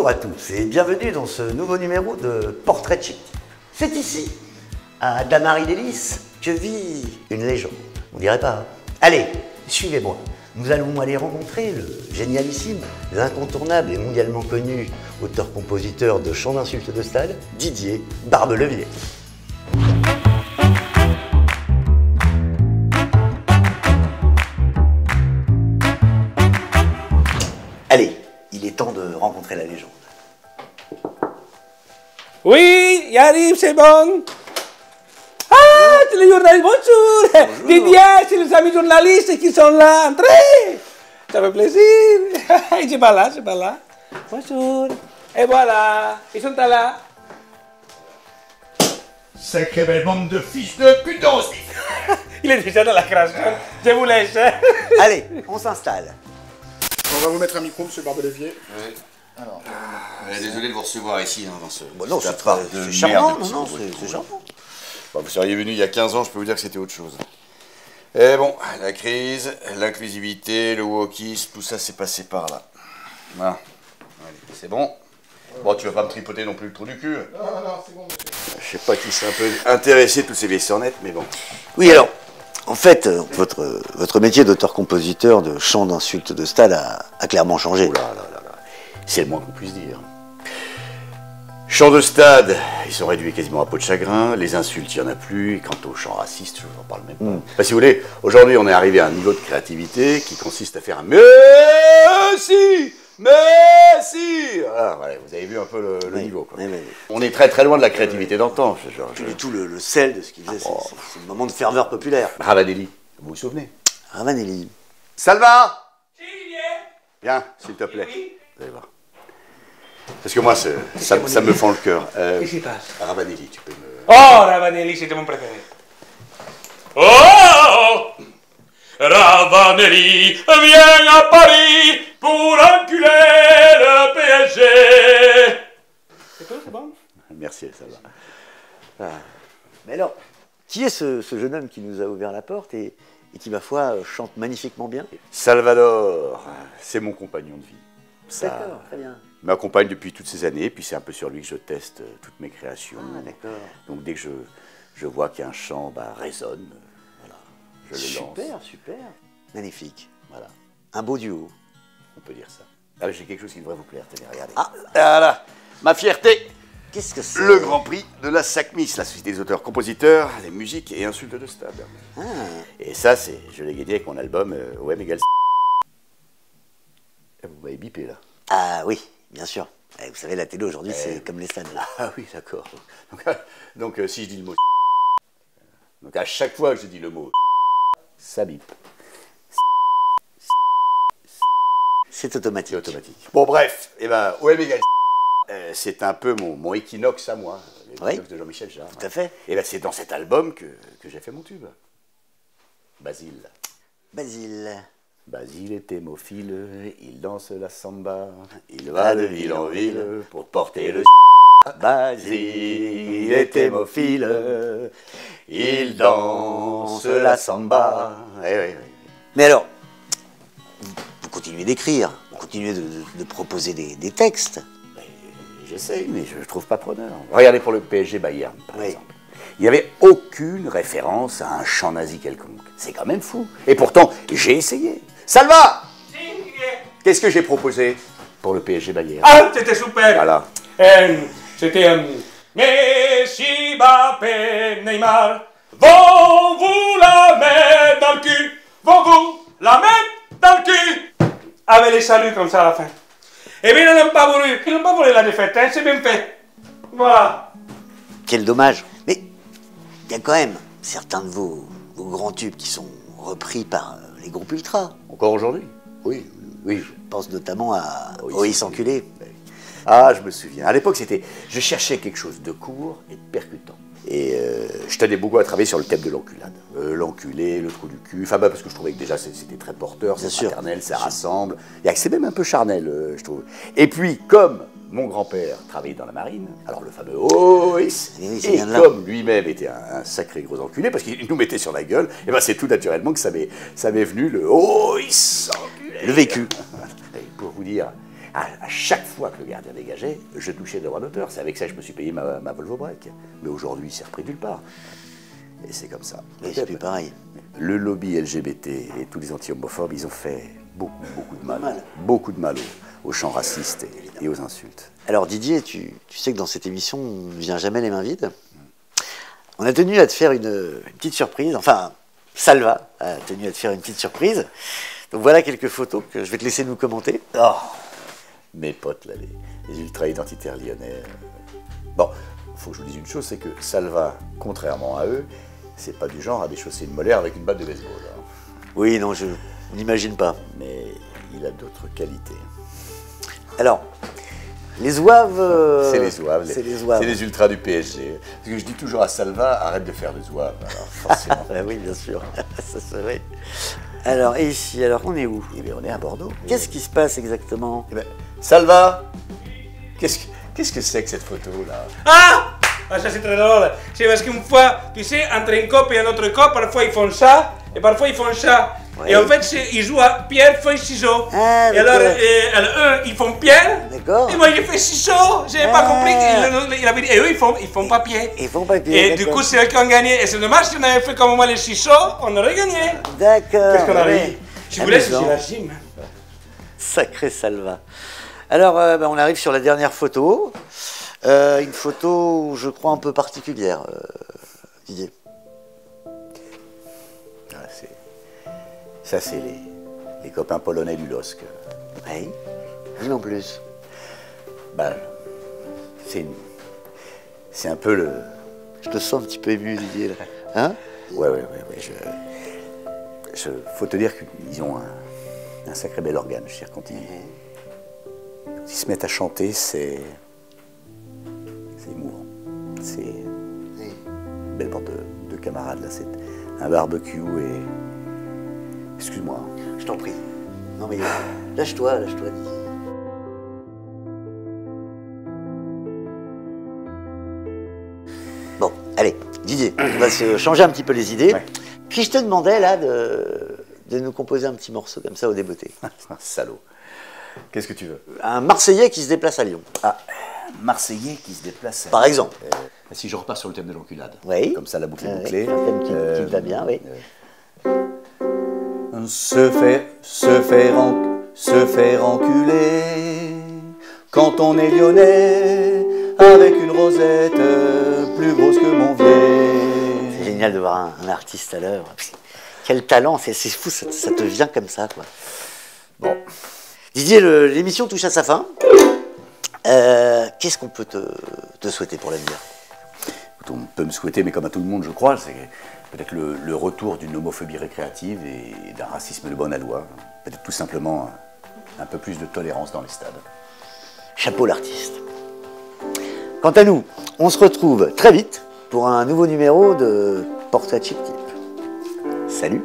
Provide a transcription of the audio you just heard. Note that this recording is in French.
à tous et bienvenue dans ce nouveau numéro de Portrait Chic. C'est ici, à Damary-lès-Lys, que vit une légende. On dirait pas, hein? Allez, suivez-moi. Nous allons aller rencontrer le génialissime, l'incontournable et mondialement connu auteur-compositeur de chants d'insultes de stade, Didier Barbelevier. Allez, il est temps de rencontrer la légende. Oui, il arrive, c'est bon. Ah, c'est les journalistes, bonjour. Didier, c'est les amis journalistes qui sont là. Entrez. Ça fait plaisir. C'est pas là, c'est pas là. Bonjour. Et voilà, ils sont là. Sacré belle bande de fils de pute aussi. Il est déjà dans la création. Je vous laisse. Allez, on s'installe. On va vous mettre un micro, monsieur Barbelevier. Oui. Alors, désolé de vous recevoir ici, hein, dans ce... Bon, non, c'est appart pas... de C'est charmant, merde, non, petit c'est charmant. Bon, vous seriez venu il y a 15 ans, je peux vous dire que c'était autre chose. Et bon, la crise, l'inclusivité, le wokisme, tout ça s'est passé par là. Voilà. Allez, c'est bon. Bon, tu vas pas me tripoter non plus le trou du cul. Non, c'est bon, monsieur. Je sais pas qui s'est un peu intéressé de tous ces vieilles sornettes, mais bon. Oui, alors, en fait, votre métier d'auteur-compositeur de chants d'insultes de stade a clairement changé. Oh là là là là. C'est le moins qu'on puisse dire. Chants de stade, ils sont réduits quasiment à peau de chagrin. Les insultes, il n'y en a plus. Et quant aux chants racistes, je vous en parle même pas. Enfin, si vous voulez, aujourd'hui, on est arrivé à un niveau de créativité qui consiste à faire un merci, merci. Ah, voilà, vous avez vu un peu le Oui, niveau, quoi. oui. On est très très loin de la créativité d'antan. Plus du tout le sel de ce qu'il faisait, c'est le moment de ferveur populaire. Ravanelli, vous vous souvenez? Ravanelli. Salva! Si, Didier. Viens, s'il te plaît. Oui. Vous allez voir. Parce que moi, ça me fend le cœur. Qu'est-ce qui passe? Ravanelli, tu peux me... Oh, Ravanelli, c'était mon préféré. Oh, Ravanelli vient à Paris pour enculer le PSG. C'est tout, c'est bon? Merci, ça va. Mais alors, qui est ce jeune homme qui nous a ouvert la porte et qui, ma foi, chante magnifiquement bien? Salvador, c'est mon compagnon de vie. Ça D'accord, très bien. m'accompagne depuis toutes ces années, puis c'est un peu sur lui que je teste toutes mes créations. Ah, d'accord. Donc dès que je vois qu'un chant résonne, voilà, je le lance. Super, super. Magnifique. Voilà, Un beau duo. on peut dire ça. Ah, j'ai quelque chose qui devrait vous plaire, tenez, regardez. Ah. Voilà, ma fierté, Qu'est-ce que c'est? le Grand Prix de la SACMIS, la Société des auteurs-compositeurs, des musiques et insultes de stade. Ah, Et ça, je l'ai gagné avec mon album OM égale Vous m'avez bipé, là. ah oui, bien sûr. Vous savez, la télé aujourd'hui, c'est comme les stades. Ah oui, d'accord. Donc, si je dis le mot donc à chaque fois que je dis le mot ça bip. C'est automatique. C'est automatique. Bon, bref, et ben, OM égale c'est un peu mon équinoxe à moi, l'équinoxe de Jean-Michel Jarre. Tout à fait. Et ben, c'est dans cet album que j'ai fait mon tube. Basile. Basile. Basile est hémophile, il danse la samba, il va de ville en ville pour porter le Basile est hémophile, il danse la samba. Eh oui, oui. Mais alors, vous continuez d'écrire, vous continuez de proposer des textes. J'essaye, mais je ne trouve pas preneur. Regardez pour le PSG Bayern, par Oui. exemple. Il n'y avait aucune référence à un chant nazi quelconque. C'est quand même fou. Et pourtant, j'ai essayé. Salva! Si, Didier. Qu'est-ce que j'ai proposé pour le PSG Bayern? Ah, c'était super. Voilà. C'était Messi, Mbappé, Neymar vont vous la mettre dans le cul, vont vous la mettre dans le cul. Avec les saluts comme ça à la fin. Eh bien, ils n'ont pas volé la défaite, hein, c'est bien fait. Voilà. Quel dommage. Mais il y a quand même certains de vos grands tubes qui sont repris par les groupes ultras. Encore aujourd'hui? Oui, oui. Je pense notamment à Oui, Ois c'est- enculé. Ah, je me souviens. À l'époque, je cherchais quelque chose de court et de percutant. Et je tenais beaucoup à travailler sur le thème de l'enculade. L'enculé, le trou du cul. Enfin, parce que je trouvais que déjà c'était très porteur, c'est Bien sûr. fraternel, ça rassemble. Et c'est même un peu charnel, je trouve. Et puis, comme mon grand-père travaillait dans la marine, alors le fameux Ois, Oui, oui, ça et vient de là. comme lui-même était un sacré gros enculé, parce qu'il nous mettait sur la gueule, et ben c'est tout naturellement que ça m'est venu le Ois enculé. Le vécu. Et pour vous dire, À chaque fois que le gardien dégageait, je touchais le droit d'auteur. C'est avec ça que je me suis payé ma Volvo Break. Mais aujourd'hui, c'est repris nulle part. Et c'est comme ça. Mais c'est plus pareil. Le lobby LGBT et tous les anti-homophobes, ils ont fait beaucoup de mal. Beaucoup de mal aux chants racistes et aux insultes. Alors Didier, tu sais que dans cette émission, on ne vient jamais les mains vides. On a tenu à te faire une petite surprise. Enfin, Salva a tenu à te faire une petite surprise. Donc voilà quelques photos que je vais te laisser nous commenter. Oh, mes potes, là, les ultra-identitaires lyonnais. Bon, il faut que je vous dise une chose, c'est que Salva, contrairement à eux, c'est pas du genre à déchausser une molaire avec une batte de baseball. Hein. Oui, non, je n'imagine pas. Mais il a d'autres qualités. Alors, les zouaves... C'est les zouaves. C'est les zouaves. C'est les ultras du PSG. Parce que je dis toujours à Salva, arrête de faire le zouave. Alors, forcément. Oui, bien sûr. Ça c'est vrai. Alors, et ici, alors on est où? Eh bien, on est à Bordeaux. Qu'est-ce qui se passe exactement? Eh bien, Salva, qu'est-ce que c'est que cette photo-là? Ah! Ah, ça c'est très drôle. C'est parce qu'une fois, tu sais, entre un cop et un autre cop, parfois ils font ça, et parfois ils font ça. Ouais. Et en fait, ils jouent à pierre, feuille, ciseaux. Ah, et alors, d'accord. eux, ils font pierre. D'accord. Et moi, j'ai fait ciseaux. J'avais pas compris. Il avait dit, et eux, ils font papier. Ils font papier. Et du coup, c'est eux qui ont gagné. Et c'est dommage, si on avait fait comme moi les ciseaux, on aurait gagné. D'accord. Qu'est-ce qu'on a ouais. ri? Je vous laisse, Amusant. j'ai la gym. Sacré Salva. Alors, on arrive sur la dernière photo. Une photo, je crois, un peu particulière, Didier. Ah, ça, c'est les copains polonais du LOSC. Oui. Dis en plus. Ben, c'est un peu le... Je te sens un petit peu ému, Didier, là. Hein? Ouais. Faut te dire qu'ils ont un sacré bel organe. Je veux dire, quand ils se mettent à chanter, c'est émouvant. C'est une belle bande de camarades, là. C'est un barbecue et... Excuse-moi. Je t'en prie. Non mais lâche-toi, Didier. Bon, allez, Didier, on va se changer un petit peu les idées. Ouais. Puis je te demandais là de nous composer un petit morceau comme ça au débeauté. Salaud. Qu'est-ce que tu veux? Un Marseillais qui se déplace à Lyon. Ah, Marseillais qui se déplace. Par exemple. Si je repars sur le thème de l'enculade. Oui. Comme ça, la boucle est bouclée. Un thème qui te va bien, oui. Se faire enculer quand on est lyonnais avec une rosette plus grosse que mon C'est vieil. génial de voir un artiste à l'œuvre. Quel talent, c'est fou, ça te vient comme ça, quoi. Bon, Didier, l'émission touche à sa fin. Qu'est-ce qu'on peut te souhaiter pour l'avenir? on peut me souhaiter, mais comme à tout le monde, je crois, c'est peut-être le retour d'une homophobie récréative et d'un racisme de bon aloi. Peut-être tout simplement un peu plus de tolérance dans les stades. Chapeau l'artiste. Quant à nous, on se retrouve très vite pour un nouveau numéro de Portrait Chic Type. Salut!